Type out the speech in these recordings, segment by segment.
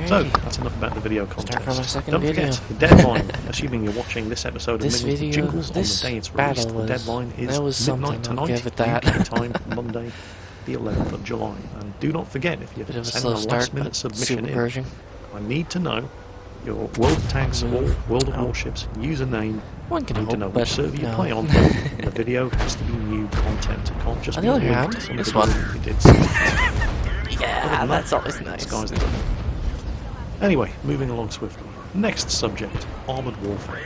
So, that's enough about the video contest. Start from a second Don't video. forget, the deadline, assuming you're watching this episode of This Millions of video, Jingles on this the day it's battle released, the was, deadline is that was midnight something, I'll tonight, give it that. UK time, Monday, the 11th of July. And do not forget, if Bit you of a send slow a start, last-minute but submission super in, Pershing. I need to know your World of Tanks or World of Oh. Warships username. One can I need to hope, know but which server you no. play on. And the video has to be new content. It can't just On be the a other link hand, to some this video one. that you did. Yeah, that's always nice. Sky's the limit. Anyway, moving along swiftly. Next subject, Armoured Warfare.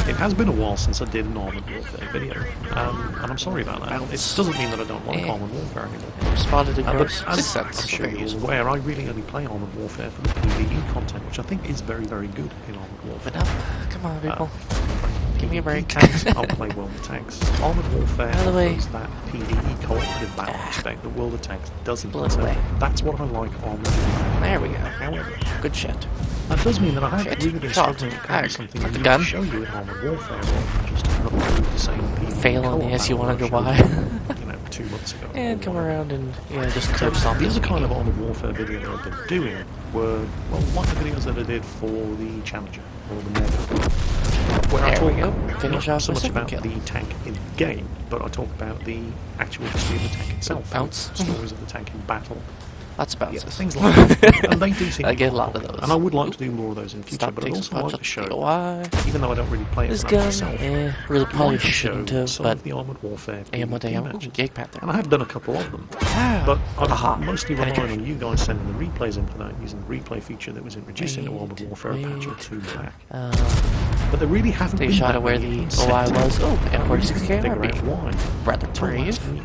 It has been a while since I did an Armoured Warfare video, and I'm sorry about that. It doesn't mean that I don't like Armoured Warfare anymore. Spotted a But ghost. as 6 cents. I'm sure you're aware, I really only play Armoured Warfare for the PvE content, which I think is very, very good in Armoured Warfare. Open up. Come on, people. Give me a break. Tanks, I'll play World of Tanks. Armoured Warfare Out of the way. offers that PvE cooperative battle aspect that World of Tanks doesn't. Blow it So away. that's what I like Armoured Warfare. There we go. However, Good shit. that does mean that I have Shit. really been Shot. struggling to Ah, find something got the new gun. to show you in Armoured Warfare rather than just run through the same PvE Fail on the co-op SU-100Y. battle I showed you, 2 months ago. And or come whatever. around and, yeah, just So curb stomp the this other kind of weekend. Armoured Warfare video that I've been doing were, well, like the videos that I did for the Challenger, or the Morgan, where I There we talk go. Finish not off so my much second about kill. the tank in the game, but I talk about the actual history of the tank itself, Bounce. stories of the tank in battle, Lots of yeah, bounces. things like that. And they do seem I to get a be lot of popular. those. And I would like to do more of those in future, Stop, but I'd take also some like punch to up, show, why? even though I don't really play it This for that gun, myself, really I'd probably like to show shouldn't have, some but of the Armoured Warfare AM what PvP AM. matches. Jake Panther. And I have done a couple of them. But I'm mostly relying on you guys sending the replays in for that, using the replay feature that was introduced into Armoured Warfare a patch or 2 back. But there really haven't Take a been shot that at where many the OI was. Oh, M46K figure out RB. why. Rather Till last brave. week.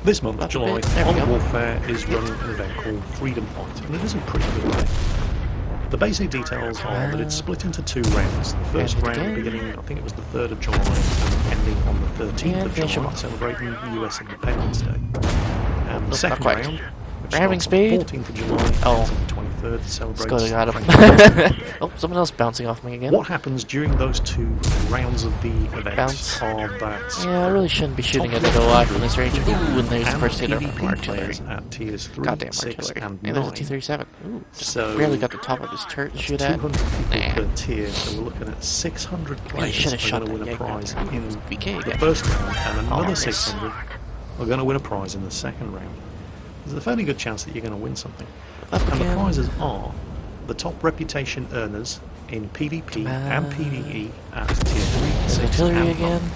This month, Up a July, bit. There we Armoured go. Warfare is running an event called Freedom Fight, and it is a pretty good event. The basic details are that it's split into 2 rounds. The first And round again. beginning, I think it was the 3rd of July, and ending on the 13th And of finish him July, off. celebrating US Independence Day. And the Nope, second not quite. round, which Ramming starts on the speed. 14th of July, Oh. ends on the 23rd, celebrates Let's go to got Frank- him. Oh, someone else bouncing off me again. What happens during those 2 rounds of the event Bounce. are that Yeah, I really shouldn't be shooting at an OI from this range. Ooh, and there's the first hitter from artillery. players at tiers 3, Goddamn 6, artillery. and And 9. there's a T-37. Ooh, just So barely got the top of his turret to shoot at. 200 people Nah. per tier, so we're looking at 600 Really players should have are shot going to that win a prize Jäger. in VK the again. first round, and Oh, another miss. 600 are going to win a prize in the second round. There's a fairly good chance that you're going to win something. Up And the again. prizes are the top reputation earners in PvP Come and on. PvE at tier 3, There's 6, artillery and again. 9.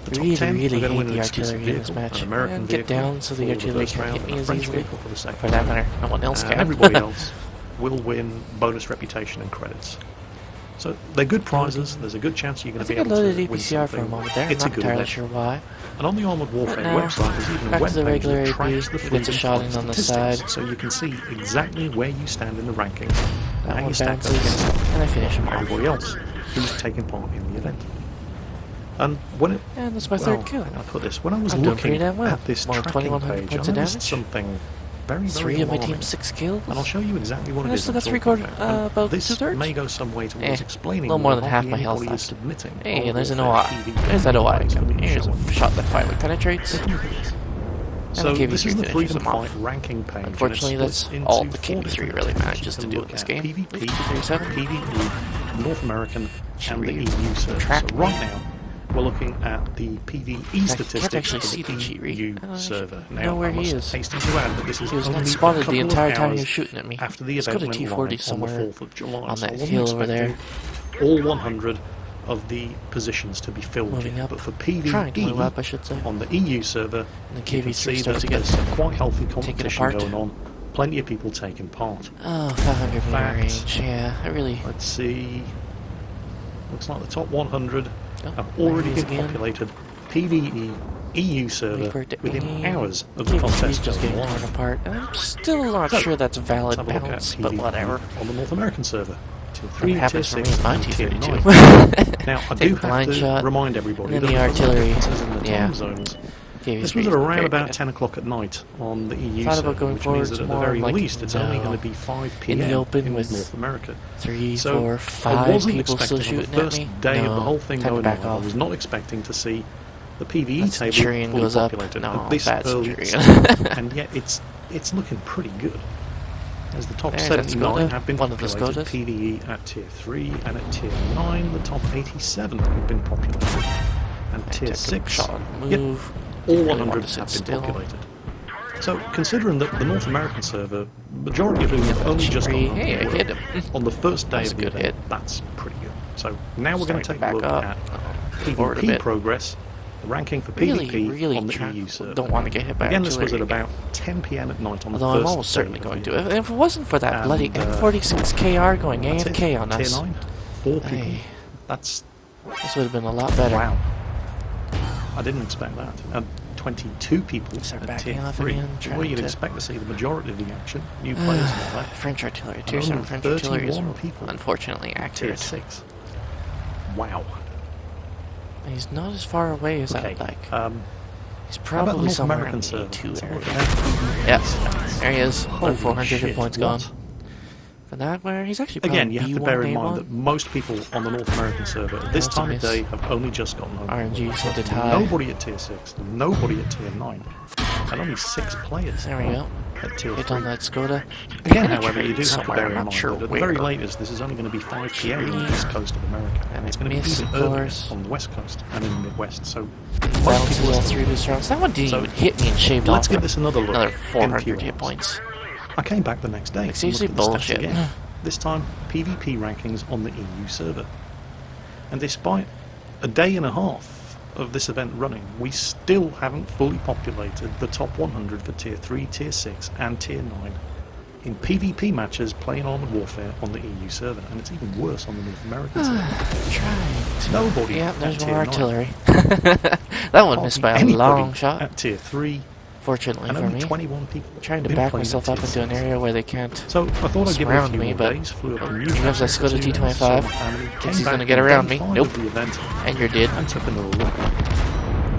The top Really, 10 really are going to hate win an the exclusive artillery in this vehicle, match. an American And get vehicle down so the for artillery first can't round, hit me and a as French easily. vehicle for the second For that matter, no one else and can. everybody else will win bonus reputation and credits. So they're good prizes. There's a good chance you're I going to be think I able loaded to win APCR for a something. moment there. I'm It's a not good entirely event. sure why. And on the Armoured Warfare now, website, there's even a back to web the page regular that AP, tracks the gets a freedom shot fight in on the statistics, side. so you can see exactly where you stand in the rankings and That how one you stack up bounces, against and I finish him off. everybody else who's taken part in the event. And when it, And that's my well, third kill. how can I put this? When I was I'm doing looking pretty damn well. at this More than tracking 2100 page, I points of noticed damage. something very, very 3 of my alarming. team 6 kills. And I'll show you exactly what And it I is. still I'm got 3 talking quarter, about. And about this 2/3. may go some way towards explaining a little more than why half my health anybody is left. submitting Hey, and there's an Armoured OI. Warfare There's that OI PvP again. Here's show. a shot that finally penetrates. So KV3 this is the finishes Freedom them off. Fight ranking page. and Unfortunately, it that's splits all into the 4 KV3 different really tiers. manages You to can do in look this at game. PvP, 237. PvE, North American, and the Cheat EU server. track So right now, we're looking at the PvE statistics can't actually for see the the cheat read. EU I don't server. know Now, where I he must is. hasten to add that this is He was only not a spotted the couple of entire time he hours was shooting at me. after the Let's go event to went T40 live on the somewhere 4th of July. on So I that wasn't hill over there. expecting all 100 of the positions to be filled Moving yet, up. but for Trying to move PvE up, I should say. on the EU server, And the you can KV3 see starts that to get there's some quite healthy taken competition apart. going on. Plenty of people taking part. Oh, 500 meter Fact. range. Yeah, I really. Let's see. Looks like the top 100 Oh, have there already he is been again. populated. PvE EU Wait server for it to within aim. hours of the KV3's contest just going getting torn live. apart. And I'm still not So, sure that's Let's valid have a look at balance, but PvE whatever. on the North American server. Tier That 3, Tier happens for me 6, in my and Tier 9. T32. Now, I Take do the have blind to shot, remind everybody and that then the there are artillery. differences in the Yeah. time zones. KV3 This was at is around very about bad. 10 o'clock at night on the EU Thought server, about going which means forwards that at the more, very like, least it's only no. going to be 5 In p.m. the open in with North America. 3, So 4, I 5 wasn't people still expecting on shooting the at first me. day No, of the whole thing time to going back on. I off. was not expecting to see the PvE That table Centurion fully goes up. populated No, at this bad early Centurion. stage, and yet it's looking pretty good. As the top There's that 79 Skoda, have been one of the populated, Skodas. PvE at tier 3, and at tier 9 the top 87 have been populated. And tier Take a 6, shot and yep, move. all Didn't really want 100 to sit have been still. populated. So, considering that the North American server, majority of whom have only just Cheery. gone Hey, I to hit work him. on the first day That's of a the good event, hit. that's pretty good. So, now we're going to take Starting a to look back at up. Forward a PvP bit. progress, the ranking for Really, PvP really on the EU server. don't want to get hit by Again, this was at artillery about 10 PM at night on the Although first I'm almost day certainly of going the to. event. If it wasn't for that And, bloody M46KR going That's it. AFK on us, Tier 9, 4 people. Hey. That's... this would have been a lot better. Wow. I didn't expect that. And 22 people Start at backing tier off 3. again, trying Where you'd to- expect to see the majority of the action. New players and all that. French artillery. And Tier 7 only French artillery is 31 people unfortunately Tier accurate. 6. Wow. He's not as far away as Okay. I'd like. How about He's the probably North somewhere American in server? the E2 Let's have a area. look at that. Yep, there he is. Holy About 400 hit shit, points what? gone. For that, where he's actually probably Again, you have to B1, bear in mind A1. that most people on the North American server at this That's a time of miss. day have only just gotten home. RNG sent it high. Nobody at tier 6, nobody at tier 9, and only 6 players There we go. at tier Hit 3. on that Skoda. Again, however, you do have to Somewhere, bear I'm in not mind sure that at the where. very latest, this is only going to be 5 PM on the Cheery. east coast of America, and it's going to be Miss, even of earlier course. on the west coast and in the Midwest. So, most Bounces people all are through his rounds. That one didn't So, even hit me and shaved let's off give for this another look. another in 400 few hit rounds. points. I came back the next day. Like, and seriously, looked at the stats bullshit. again. This time, PvP rankings on the EU server. And despite a day and a half of this event running, we still haven't fully populated the top 100 for Tier 3, Tier 6 and Tier 9 in PvP matches playing Armoured Warfare on the EU server. And it's even worse on the North American server. Trying. Nobody Yeah, at there's Tier more 9. artillery. That one missed by a Anybody long shot. At Tier 3, Fortunately and for only me. 21 people. Trying to been back playing myself at up Tier into an 6. area where they can't So I thought I'd give it a surround few me, more but days, flew up a new here comes that Skoda traffic T25. saw the family, came Thinks he's back gonna get on around day me. 5 Nope. of the event and you're dead. and took another look.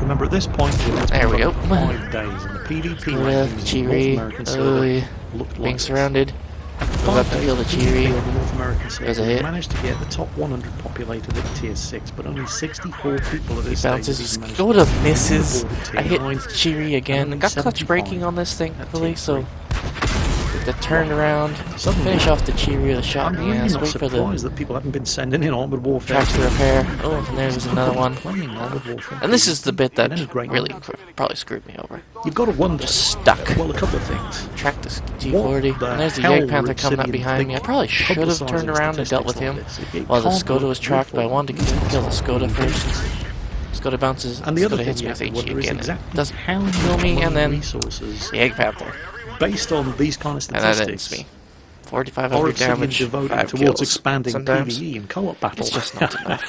Remember, at this point, it's There been we go. about 5 days, and the PvP Skoda, rankings in the North Cheery, American server looked like being this. surrounded. Five About to days kill the of Cheery. PvP on the North American There's server, a hit. we managed to get the top 100 populated at Tier 6, but only 64 people at this Bounces. stage have even Skoda managed to misses. board at Tier I hit 9. Cheery again. only Got clutch 75 braking on this thing, at thankfully, Tier so 3. the turnaround, Suddenly, finish off the Cheery with a shot I'm in the really ass, not wait for the surprised that people haven't been sending in Armoured Warfare. tracks to repair. Oh, and there's another one. Playing Armoured Warfare. And this is the bit that In any great really way. probably screwed me over. You've got to wonder. Just stuck. Well, a couple of things. Track this T40, What the and there's the hell Jagd Panther were coming up Obsidian behind me. I probably should have publicising turned around and dealt with him statistics like this? It while the can't Skoda look was tracked, but I good wanted to kill the Skoda first. Skoda bounces, And the other Skoda thing hits you me have with to wonder HE is again. It exactly doesn't how kill me, many and then resources Jagd Panther. based on these kind of And that statistics ends me. are 4,500 Obsidian damage, devoted 5 towards kills. expanding Sometimes PvE and co-op battles. it's just not enough.